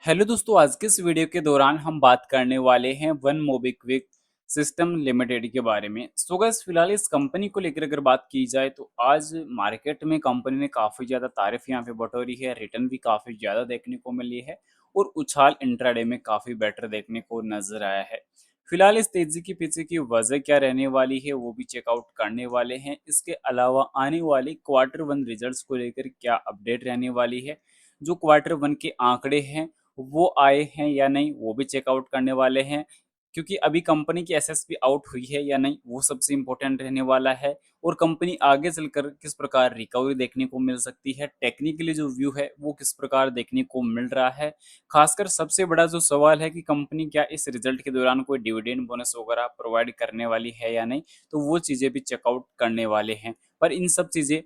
Hello दोस्तों, आज के इस वीडियो के दौरान हम बात करने वाले हैं वन मोबिक्विक सिस्टम लिमिटेड के बारे में। सो गाइस, फिलहाल इस कंपनी को लेकर अगर बात की जाए तो आज मार्केट में कंपनी ने काफ़ी ज़्यादा तारीफ यहाँ पे बटोरी है, रिटर्न भी काफ़ी ज़्यादा देखने को मिली है और उछाल इंट्राडे में काफ़ी बेटर देखने को नजर आया है। फिलहाल इस तेजी के पीछे की वजह क्या रहने वाली है वो भी चेकआउट करने वाले हैं। इसके अलावा आने वाली क्वार्टर वन रिजल्ट्स को लेकर क्या अपडेट रहने वाली है, जो क्वार्टर वन के आंकड़े हैं वो आए हैं या नहीं वो भी चेकआउट करने वाले हैं, क्योंकि अभी कंपनी की एसएसपी आउट हुई है या नहीं वो सबसे इम्पोर्टेंट रहने वाला है। और कंपनी आगे चलकर किस प्रकार रिकवरी देखने को मिल सकती है, टेक्निकली जो व्यू है वो किस प्रकार देखने को मिल रहा है। खासकर सबसे बड़ा जो सवाल है कि कंपनी क्या इस रिजल्ट के दौरान कोई डिविडेंड बोनस वगैरह प्रोवाइड करने वाली है या नहीं, तो वो चीज़ें भी चेकआउट करने वाले हैं। पर इन सब चीज़ें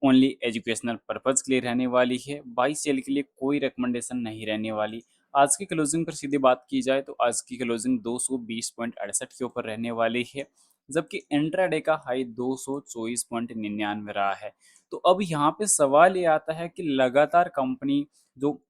ओनली एजुकेशनल पर्पज के लिए रहने वाली है, बाई सेल के लिए कोई रिकमेंडेशन नहीं रहने वाली। आज की क्लोजिंग पर सीधी बात की जाए तो आज की क्लोजिंग 220.68 के ऊपर रहने वाली है, जबकि इंट्राडे का हाई 224.99 रहा है। तो अब यहाँ पे सवाल ये आता है कि लगातार कंपनी जो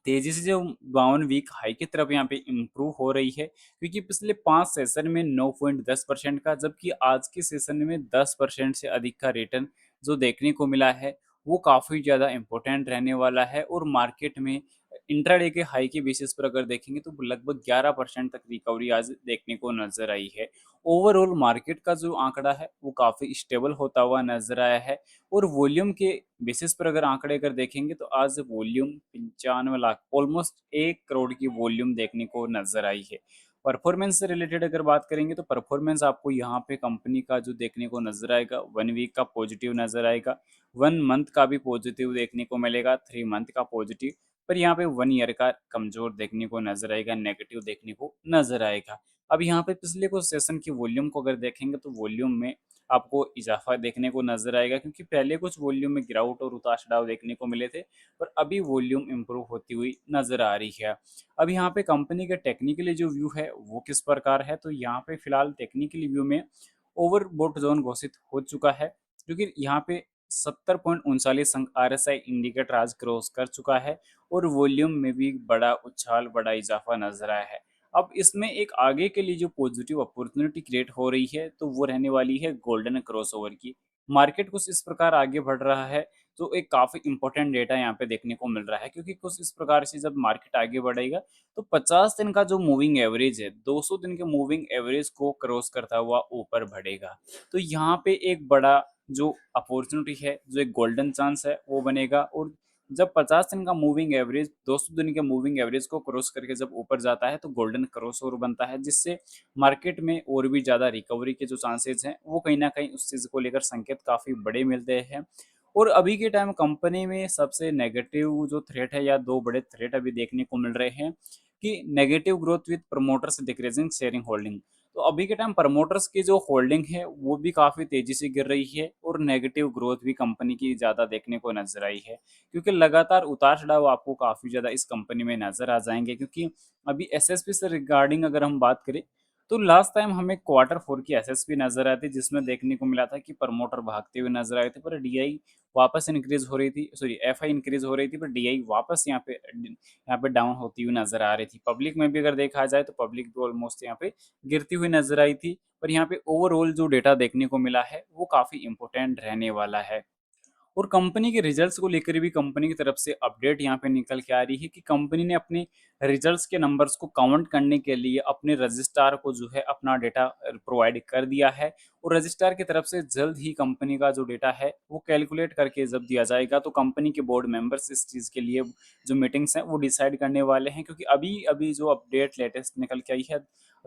तेजी से जो 52 वीक हाई की तरफ यहाँ पे इम्प्रूव हो रही है, क्योंकि पिछले 5 सेशन में 9.10% का, जबकि आज के सेशन में 10% से अधिक का रिटर्न जो देखने को मिला है वो काफ़ी ज़्यादा इम्पोर्टेंट रहने वाला है। और मार्केट में इंट्राडे के हाई के बेसिस पर अगर देखेंगे तो लगभग 11% तक रिकवरी आज देखने को नजर आई है। ओवरऑल मार्केट का जो आंकड़ा है वो काफ़ी स्टेबल होता हुआ नजर आया है। और वॉल्यूम के बेसिस पर अगर आंकड़े अगर देखेंगे तो आज वॉल्यूम 95 लाख, ऑलमोस्ट 1 करोड़ की वॉल्यूम देखने को नजर आई है। परफॉर्मेंस से रिलेटेड अगर बात करेंगे तो परफॉर्मेंस आपको यहाँ पे कंपनी का जो देखने को नजर आएगा, 1 वीक का पॉजिटिव नजर आएगा, 1 मंथ का भी पॉजिटिव देखने को मिलेगा, 3 मंथ का पॉजिटिव। पर यहाँ पे 1 ईयर का कमजोर देखने को नजर आएगा, नेगेटिव देखने को नजर आएगा। अब यहाँ पे पिछले कुछ सेशन की वॉल्यूम को अगर देखेंगे तो वॉल्यूम में आपको इजाफा देखने को नजर आएगा, क्योंकि पहले कुछ वॉल्यूम में गिरावट और उतार चढ़ाव देखने को मिले थे, पर अभी वॉल्यूम इंप्रूव होती हुई नजर आ रही है। अब यहाँ पे कंपनी का टेक्निकली जो व्यू है वो किस प्रकार है, तो यहाँ पे फिलहाल टेक्निकली व्यू में ओवरबोट जोन घोषित हो चुका है, क्योंकि यहाँ पे 70.39 अंक RSI इंडिकेटर आज क्रॉस कर चुका है और वॉल्यूम में भी बड़ा उछाल, बड़ा इजाफा नजर आया है। अब इसमें एक आगे के लिए जो पॉजिटिव अपॉर्चुनिटी क्रिएट हो रही है तो वो रहने वाली है गोल्डन क्रॉसओवर की। मार्केट कुछ इस प्रकार आगे बढ़ रहा है, तो एक काफ़ी इंपॉर्टेंट डेटा यहाँ पे देखने को मिल रहा है, क्योंकि कुछ इस प्रकार से जब मार्केट आगे बढ़ेगा तो 50 दिन का जो मूविंग एवरेज है 200 दिन के मूविंग एवरेज को क्रॉस करता हुआ ऊपर बढ़ेगा। तो यहाँ पे एक बड़ा जो अपॉर्चुनिटी है, जो एक गोल्डन चांस है वो बनेगा। और जब 50 दिन का मूविंग एवरेज 200 दिन के मूविंग एवरेज को क्रॉस करके जब ऊपर जाता है तो गोल्डन क्रॉस ओवर बनता है, जिससे मार्केट में और भी ज़्यादा रिकवरी के जो चांसेस हैं वो कहीं ना कहीं उस चीज़ को लेकर संकेत काफ़ी बड़े मिलते हैं। और अभी के टाइम कंपनी में सबसे नेगेटिव जो थ्रेट है या दो बड़े थ्रेट अभी देखने को मिल रहे हैं, कि negative growth with promoters decreasing sharing holding. तो अभी के टाइम प्रमोटर्स की जो होल्डिंग है वो भी काफ़ी तेज़ी से गिर रही है और नेगेटिव ग्रोथ भी कंपनी की ज़्यादा देखने को नजर आई है, क्योंकि लगातार उतार चढ़ाव आपको काफ़ी ज़्यादा इस कंपनी में नज़र आ जाएंगे। क्योंकि अभी एसएसपी से रिगार्डिंग अगर हम बात करें तो लास्ट टाइम हमें क्वार्टर 4 की एसएसपी नजर आई थी, जिसमें देखने को मिला था कि प्रमोटर भागते हुए नजर आए थे, पर डीआई वापस इंक्रीज हो रही थी, सॉरी एफआई इंक्रीज हो रही थी, पर डीआई वापस यहाँ पे डाउन होती हुई नजर आ रही थी। पब्लिक में भी अगर देखा जाए तो पब्लिक भी ऑलमोस्ट यहाँ पे गिरती हुई नजर आई थी। पर यहाँ पे ओवरऑल जो डेटा देखने को मिला है वो काफ़ी इंपॉर्टेंट रहने वाला है। और कंपनी के रिजल्ट्स को लेकर भी कंपनी की तरफ से अपडेट यहाँ पे निकल के आ रही है, कि कंपनी ने अपने रिजल्ट्स के नंबर्स को काउंट करने के लिए अपने रजिस्ट्रार को जो है अपना डेटा प्रोवाइड कर दिया है। और रजिस्ट्रार की तरफ से जल्द ही कंपनी का जो डेटा है वो कैलकुलेट करके जब दिया जाएगा तो कंपनी के बोर्ड मेंबर्स इस चीज़ के लिए जो मीटिंग्स हैं वो डिसाइड करने वाले हैं। क्योंकि अभी अभी जो अपडेट लेटेस्ट निकल के आई है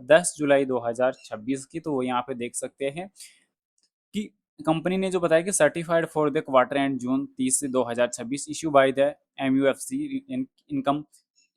10 जुलाई 2026 की, तो वो यहाँ पे देख सकते हैं कि कंपनी ने जो बताया कि certified for the quarter end June 30 से 2026 issue by the MUFC income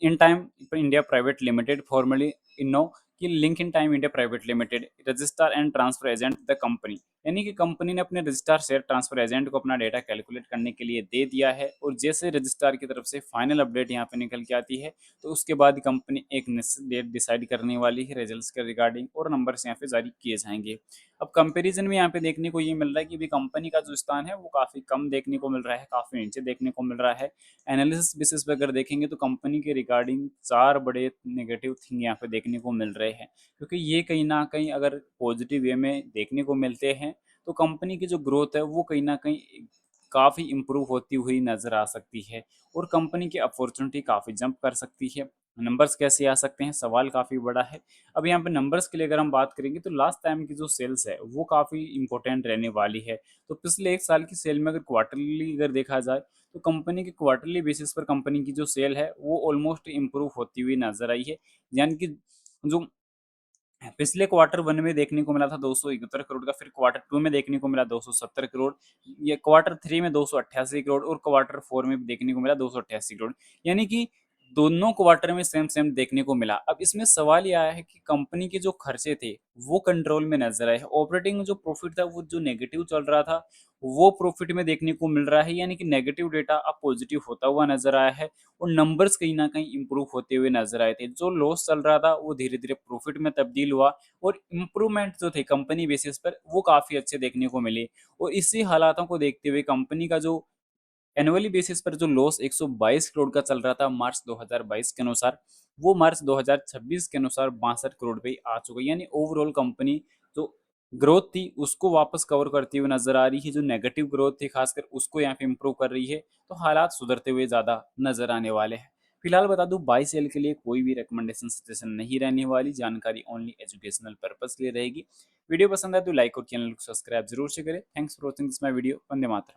in time India private limited formerly इनो, कि link in time India private limited register and transfer agent the company यानी कि कंपनी ने अपने रजिस्ट्रार शेयर ट्रांसफर एजेंट को अपना data calculate करने के लिए दे दिया है, और जैसे रजिस्ट्रार की तरफ से फाइनल अपडेट यहाँ पे निकल के आती है, तो उसके बाद कंपनी एक निश्चित डेट डिसाइड करने वाली है रिजल्ट्स के रिगार्डिंग, और नंबर्स यहाँ पे जारी किए जाएंगे। अब कंपैरिजन में यहाँ पे देखने को ये मिल रहा है कि भी कंपनी का जो स्थान है वो काफ़ी कम देखने को मिल रहा है, काफ़ी नीचे देखने को मिल रहा है। एनालिसिस बेसिस पे अगर देखेंगे तो कंपनी के रिगार्डिंग 4 बड़े नेगेटिव थिंग यहाँ पे देखने को मिल रहे हैं, क्योंकि ये कहीं न कहीं अगर पॉजिटिव वे में देखने को मिलते हैं, तो कंपनी की जो ग्रोथ है वो कहीं न कहीं काफ़ी इम्प्रूव होती हुई नज़र आ सकती है, और कंपनी की अपॉर्चुनिटी काफ़ी जंप कर सकती है। नंबर्स कैसे आ सकते हैं? सवाल काफ़ी बड़ा है। अब यहाँ पे नंबर्स के लिए अगर हम बात करेंगे तो लास्ट टाइम की जो सेल्स है वो काफ़ी इंपॉर्टेंट रहने वाली है। तो पिछले 1 साल की सेल में अगर क्वार्टरली अगर देखा जाए, तो कंपनी के क्वार्टरली बेसिस पर कंपनी की जो सेल है वो ऑलमोस्ट इम्प्रूव होती हुई नज़र आई है। यानी कि जो पिछले क्वार्टर 1 में देखने को मिला था 271 करोड़ का, फिर क्वार्टर 2 में देखने को मिला 270 करोड़, ये क्वार्टर 3 में 288 करोड़, और क्वार्टर 4 में भी देखने को मिला 288 करोड़। यानी कि दोनों क्वार्टर में सेम सेम देखने को मिला। अब इसमें सवाल ये आया है कि कंपनी के जो खर्चे थे वो कंट्रोल में नज़र आए हैं। ऑपरेटिंग जो प्रॉफिट था वो जो नेगेटिव चल रहा था, वो प्रॉफिट में देखने को मिल रहा है, यानी कि नेगेटिव डेटा अब पॉजिटिव होता हुआ नज़र आया है, और नंबर्स कहीं न कहीं इम्प्रूव होते हुए नज़र आए थे। जो लॉस चल रहा था वो धीरे-धीरे प्रॉफिट में तब्दील हुआ, और इम्प्रूवमेंट जो थे कंपनी बेसिस पर वो काफ़ी अच्छे देखने को मिले। और इसी हालातों को देखते हुए कंपनी का जो एनुअली बेसिस पर जो लॉस 122 करोड़ का चल रहा था मार्च 2022 के अनुसार, वो मार्च 2026 के अनुसार 62 करोड़ पे ही आ चुका है। यानी ओवरऑल कंपनी जो ग्रोथ थी उसको वापस कवर करती हुई नज़र आ रही है, जो नेगेटिव ग्रोथ थी खासकर उसको यहाँ पे इम्प्रूव कर रही है, तो हालात सुधरते हुए ज़्यादा नज़र आने वाले हैं। फिलहाल बता दूं, बाई सेल के लिए कोई भी रिकमेंडेशन सजेशन नहीं रहने वाली, जानकारी ओनली एजुकेशनल पर्पस के लिए रहेगी। वीडियो पसंद आए तो लाइक और चैनल को सब्सक्राइब जरूर से करें। Thanks for watching this my video. Vande Mataram.